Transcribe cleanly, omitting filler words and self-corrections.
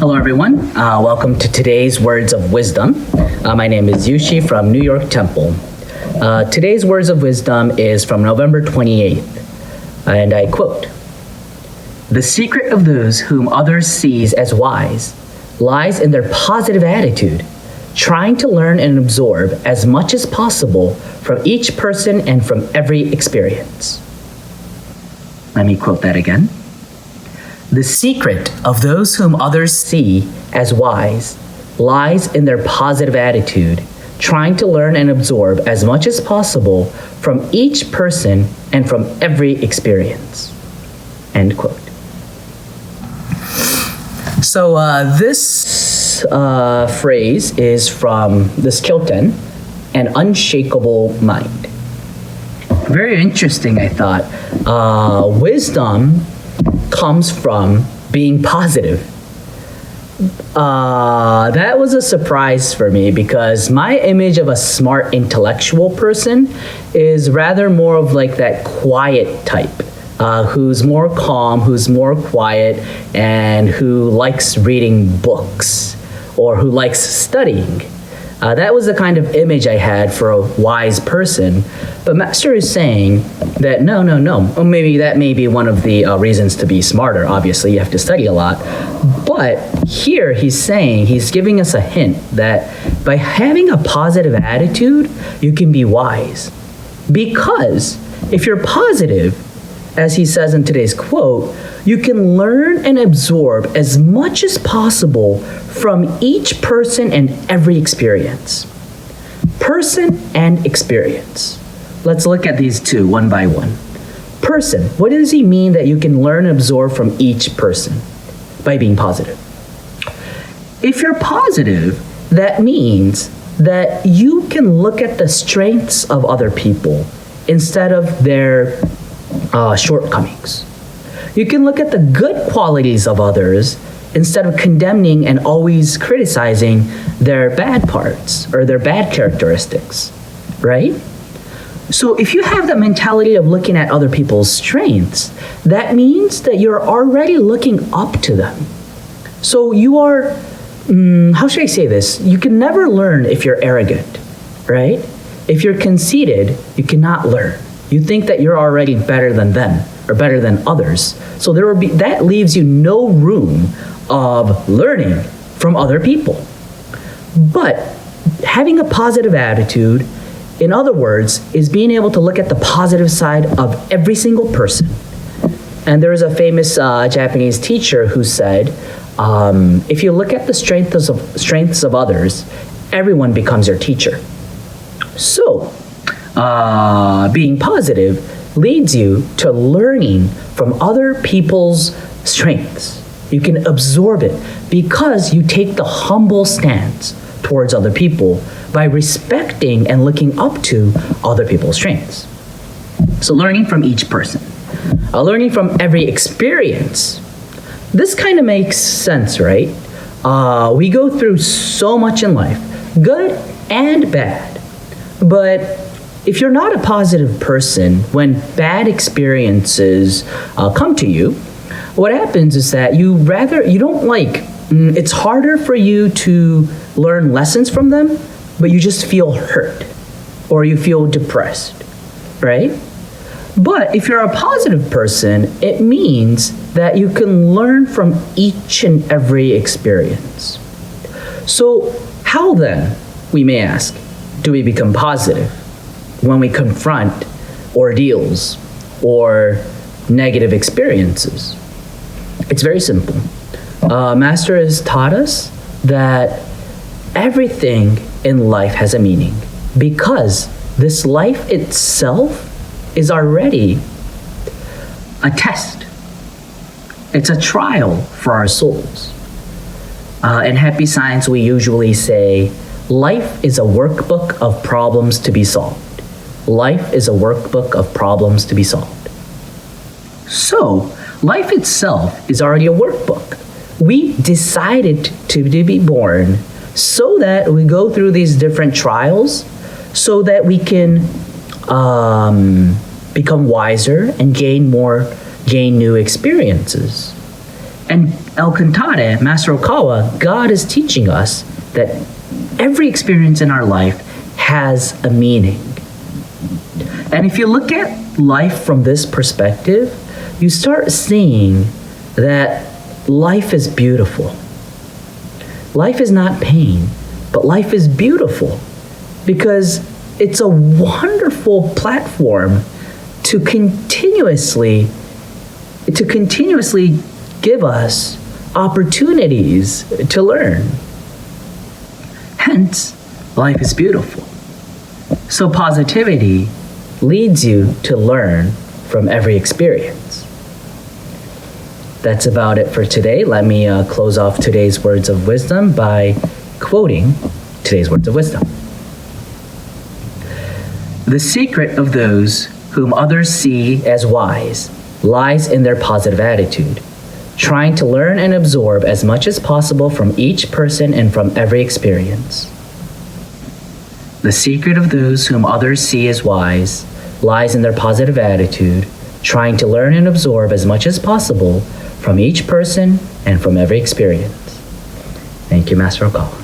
Hello, everyone. Welcome to today's Words of Wisdom. My name is Yushi from New York Temple. Today's Words of Wisdom is from November 28th, and I quote, "The secret of those whom others sees as wise lies in their positive attitude, trying to learn and absorb as much as possible from each person and from every experience." Let me quote that again. "The secret of those whom others see as wise lies in their positive attitude, trying to learn and absorb as much as possible from each person and from every experience." End quote. So this phrase is from this Kyoten, An Unshakable Mind. Very interesting, I thought. Wisdom comes from being positive. That was a surprise for me because my image of a smart intellectual person is rather more of like that quiet type, who's more calm, who's more quiet, and who likes reading books or who likes studying. That was the kind of image I had for a wise person. But Master is saying that no. Well, maybe that may be one of the reasons to be smarter. Obviously, you have to study a lot. But here he's saying, he's giving us a hint that by having a positive attitude, you can be wise. Because if you're positive, as he says in today's quote, you can learn and absorb as much as possible from each person and every experience. Person and experience. Let's look at these two one by one. Person, what does he mean that you can learn and absorb from each person by being positive? If you're positive, that means that you can look at the strengths of other people instead of their shortcomings. You can look at the good qualities of others instead of condemning and always criticizing their bad parts or their bad characteristics, right? So if you have the mentality of looking at other people's strengths, that means that you're already looking up to them. So you are, how should I say this? You can never learn if you're arrogant, right? If you're conceited, you cannot learn. You think that you're already better than them or better than others. So that leaves you no room of learning from other people. But having a positive attitude, in other words, is being able to look at the positive side of every single person. And there is a famous Japanese teacher who said, if you look at the strengths of others, everyone becomes your teacher. So, being positive leads you to learning from other people's strengths. You can absorb it because you take the humble stance towards other people by respecting and looking up to other people's strengths. So learning from each person, learning from every experience. This kind of makes sense, right? We go through so much in life, good and bad. But if you're not a positive person, when bad experiences come to you, what happens is that it's harder for you to learn lessons from them, but you just feel hurt or you feel depressed, right? But if you're a positive person, it means that you can learn from each and every experience. So how then, we may ask, do we become positive when we confront ordeals or negative experiences? It's very simple. Master has taught us that everything in life has a meaning because this life itself is already a test. It's a trial for our souls. In Happy Science, we usually say, life is a workbook of problems to be solved. Life is a workbook of problems to be solved. So, life itself is already a workbook. We decided to be born so that we go through these different trials so that we can become wiser and gain new experiences. And El Cantare, Master Okawa, God is teaching us that every experience in our life has a meaning. And if you look at life from this perspective, you start seeing that life is beautiful. Life is not pain, but life is beautiful because it's a wonderful platform to continuously give us opportunities to learn. Hence, life is beautiful. So positivity leads you to learn from every experience. That's about it for today. Let me close off today's words of wisdom by quoting today's words of wisdom. The secret of those whom others see as wise lies in their positive attitude, trying to learn and absorb as much as possible from each person and from every experience. The secret of those whom others see as wise lies in their positive attitude, trying to learn and absorb as much as possible from each person and from every experience. Thank you, Master Okawa.